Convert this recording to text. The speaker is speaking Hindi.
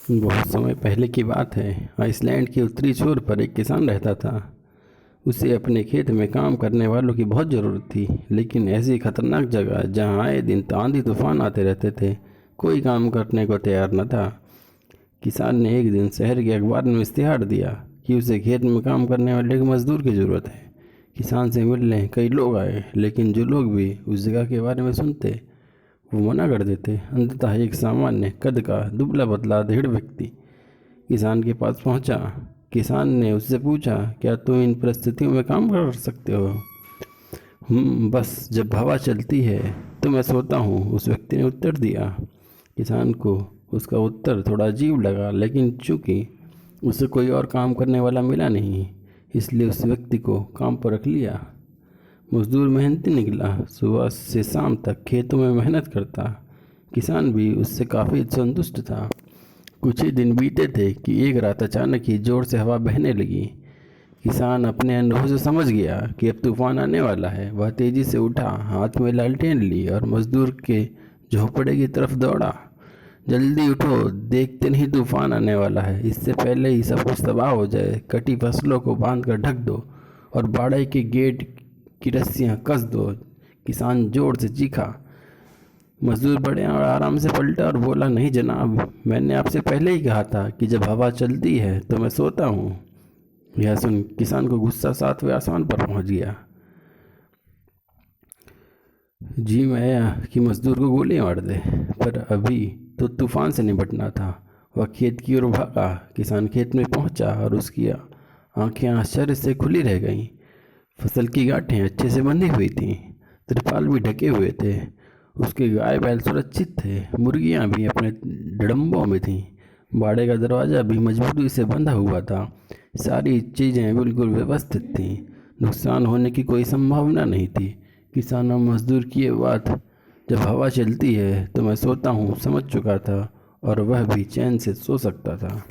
बहुत समय पहले की बात है। आइसलैंड के उत्तरी छोर पर एक किसान रहता था। उसे अपने खेत में काम करने वालों की बहुत ज़रूरत थी, लेकिन ऐसी खतरनाक जगह जहां आए दिन आंधी तूफान आते रहते थे, कोई काम करने को तैयार न था। किसान ने एक दिन शहर के अखबार में इश्तिहार दिया कि उसे खेत में काम करने वाले एक मजदूर की ज़रूरत है। किसान से मिलने कई लोग आए, लेकिन जो लोग भी उस जगह के बारे में सुनते वो मना कर देते। अंततः एक सामान्य कद का दुबला पतला दृढ़ व्यक्ति किसान के पास पहुंचा। किसान ने उससे पूछा, क्या तुम इन परिस्थितियों में काम कर सकते हो? बस जब हवा चलती है तो मैं सोता हूँ, उस व्यक्ति ने उत्तर दिया। किसान को उसका उत्तर थोड़ा अजीब लगा, लेकिन चूंकि उसे कोई और काम करने वाला मिला नहीं, इसलिए उस व्यक्ति को काम पर रख लिया। मजदूर मेहनती निकला, सुबह से शाम तक खेतों में मेहनत करता। किसान भी उससे काफ़ी संतुष्ट था। कुछ ही दिन बीते थे कि एक रात अचानक ही जोर से हवा बहने लगी। किसान अपने अनुभव से समझ गया कि अब तूफान आने वाला है। वह तेजी से उठा, हाथ में लालटेन ली और मजदूर के झोपड़े की तरफ दौड़ा। जल्दी उठो, देखते नहीं तूफान आने वाला है। इससे पहले ही सब कुछ तबाह हो जाए, कटी फसलों को बांध कर ढक दो और बाड़े के गेट की रस्सियां कस दो। किसान जोर से चीखा। मजदूर बड़े और आराम से पलटा और बोला, नहीं जनाब, मैंने आपसे पहले ही कहा था कि जब हवा चलती है तो मैं सोता हूँ। यह सुन किसान को गुस्सा सातवें आसमान पर पहुंच गया। जी मैं कि मजदूर को गोली मार दे, पर अभी तो तूफान से निपटना था। वह खेत की ओर भागा। किसान खेत में पहुंचा और उसकी आंखें आश्चर्य से खुली रह गईं। फसल की गांठें अच्छे से बंधी हुई थीं, तिरपाल भी ढके हुए थे। उसके गाय बैल सुरक्षित थे, मुर्गियां भी अपने डड़म्बों में थीं। बाड़े का दरवाज़ा भी मजबूती से बंधा हुआ था। सारी चीज़ें बिल्कुल व्यवस्थित थीं, नुकसान होने की कोई संभावना नहीं थी। किसान और मजदूर की ये बात, जब हवा चलती है तो मैं सोता हूँ, समझ चुका था, और वह भी चैन से सो सकता था।